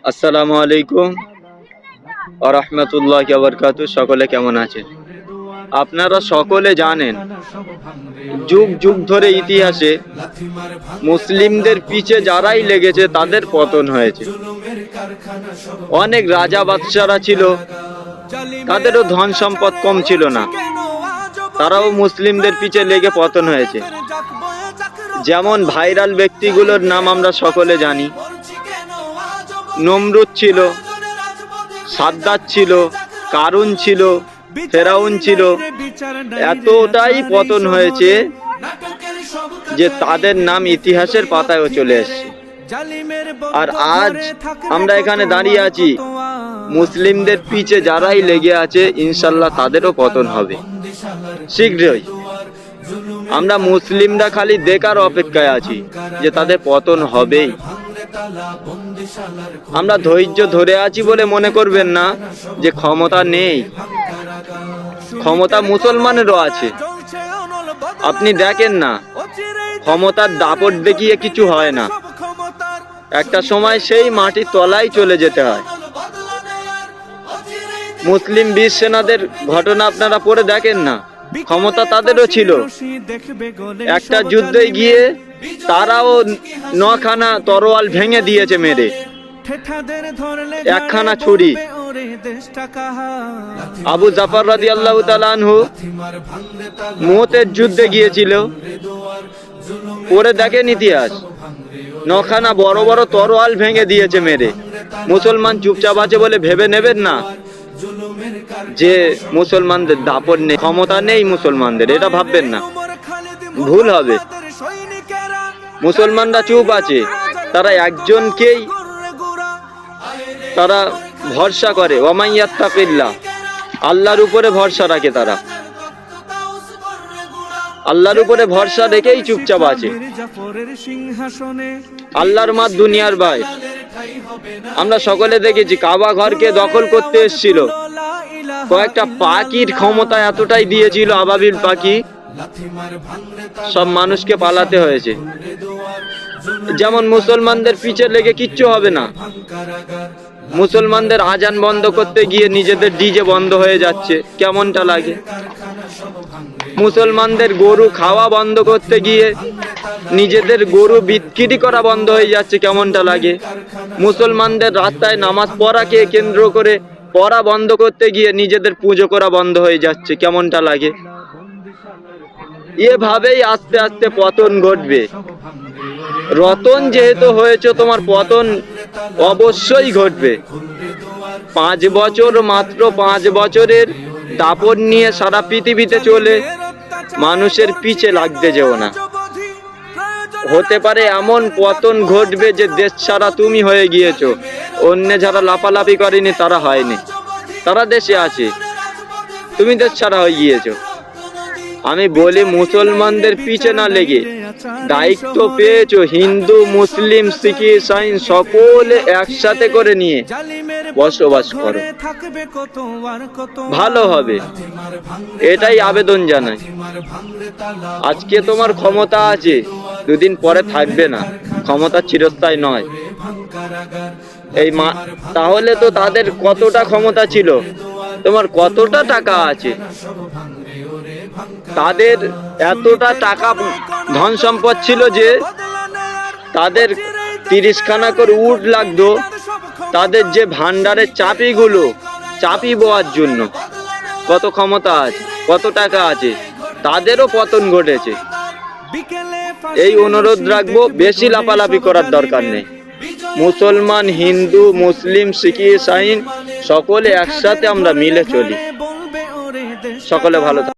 আসসালামু আলাইকুম ওয়া রাহমাতুল্লাহি ওয়া বারাকাতুহু। সকলে কেমন আছেন? আপনারা সকলে জানেন যুগ যুগ ধরে ইতিহাসে মুসলিমদের পিছে যারাই লেগেছে তাদের পতন হয়েছে। অনেক রাজা বাদশারা ছিল, তাদেরও ধন সম্পদ কম ছিল না, তারাও মুসলিমদের পিছে লেগে পতন হয়েছে। যেমন ভাইরাল ব্যক্তিগুলোর নাম আমরা সকলে জানি। নমরুদ ছিল, সাদ্দাত ছিল, কারুন ছিল, ফেরাউন ছিল। এতটাই পতন হয়েছে যে তাদের নাম ইতিহাসের পাতায়ও চলে এসেছে। আর আজ আমরা এখানে দাঁড়িয়ে আছি, মুসলিমদের পিছে যারাই লেগে আছে ইনশাল্লাহ তাদেরও পতন হবে শীঘ্রই। আমরা মুসলিমরা খালি দেখার অপেক্ষায় আছি যে তাদের পতন হবেই। আমরা ধৈর্য ধরে আছি বলে মনে করবেন না যে ক্ষমতা নেই। ক্ষমতা মুসলমানেরও আছে। আপনি দেখেন না, ক্ষমতার দাপট দেখিয়ে কিছু হয় না। একটা সময় সেই মাটির তলায় চলে যেতে হয়। মুসলিম বীর সেনাদের ঘটনা আপনারা পড়ে দেখেন না, ক্ষমতা তাদেরও ছিল। একটা যুদ্ধে গিয়ে তারাও 9খানা তরোয়াল ভেঙে দিয়েছে মেরে, একখানা ছুরি। আবু জাফর রাদিয়াল্লাহু তাআলা আনহু মুতের যুদ্ধে গিয়েছিল, পড়ে দেখেন ইতিহাস, 9খানা বড় বড় তরোয়াল ভেঙে দিয়েছে মেরে। মুসলমান চুপচাপ আছে বলে ভেবে নেবেন না যে মুসলমানদের দাপট নেই, ক্ষমতা নেই মুসলমানদের, এটা ভাববেন না, ভুল হবে। মুসলমানরা চুপ আছে, তারা একজনকেই তারা ভরসা করে, ওয়ামাইয়াত্তাকিল্লাহ, আল্লাহর উপরে ভরসা রাখে। তারা আল্লাহর উপরে ভরসা রেখেই চুপচাপ আছে। আল্লাহর মা দুনিয়ার ভাই। আমরা সকলে দেখেছি কাবা ঘরকে দখল করতে এসেছিল, কয়েকটা পাখির ক্ষমতা এতটাই দিয়েছিল, আবাবিল পাখি, সব মানুষকে পালাতে হয়েছে। যেমন মুসলমানদের পিছে লেগে কিচ্ছু হবে না। মুসলমানদের আজান বন্ধ করতে গিয়ে নিজেদের ডিজে বন্ধ হয়ে যাচ্ছে, কেমনটা লাগে? মুসলমানদের গরু খাওয়া বন্ধ করতে গিয়ে নিজেদের গরু বিক্রি করা বন্ধ হয়ে যাচ্ছে, কেমনটা লাগে? মুসলমানদের রাস্তায় নামাজ পড়াকে কেন্দ্র করে পড়া বন্ধ করতে গিয়ে নিজেদের পুজো করা বন্ধ হয়ে যাচ্ছে, কেমনটা লাগে? এভাবেই আস্তে আস্তে পতন ঘটবে। রতন যেহেতু হয়েছে, তোমার পতন অবশ্যই ঘটবে। 5 বছর, মাত্র 5 বছরের দাপট নিয়ে সারা পৃথিবীতে চলে মানুষের পিছে লাগতে যেও না। হতে পারে এমন পতন ঘটবে যে দেশ ছাড়া তুমি হয়ে গিয়েছো, অন্য যারা লাফালাফি করেনি তারা হয়নি, তারা দেশে আছে, তুমি দেশ ছাড়া হয়ে গিয়েছো। আমি বলি মুসলমানদের পিছে না লেগে দায়িত্ব পেয়েছো হিন্দু, মুসলিম, শিখ, ইসাই সকলে একসাথে করে নিয়ে বসবাস করো, ভালো হবে, এটাই আবেদন জানাই। আজকে তোমার ক্ষমতা আছে, দুদিন পরে থাকবে না, ক্ষমতা চিরস্থায়ী নয়। তাহলে তো তাদের কতটা ক্ষমতা ছিল, তোমার কতটা টাকা আছে, তাদের এতটা টাকা ধন সম্পদ ছিল যে তাদের 30খানা করে উট লাগতো, তাদের যে ভান্ডারের চাপি বোয়ার জন্য। কত ক্ষমতা আছে, কত টাকা আছে, তাদেরও পতন ঘটেছে। এই অনুরোধ রাখবো, বেশি লাফালাফি করার দরকার নেই। মুসলমান, হিন্দু, মুসলিম, শিখ, ইসাই সকলে একসাথে আমরা মিলে চলি। সকলে ভালো থাকুন।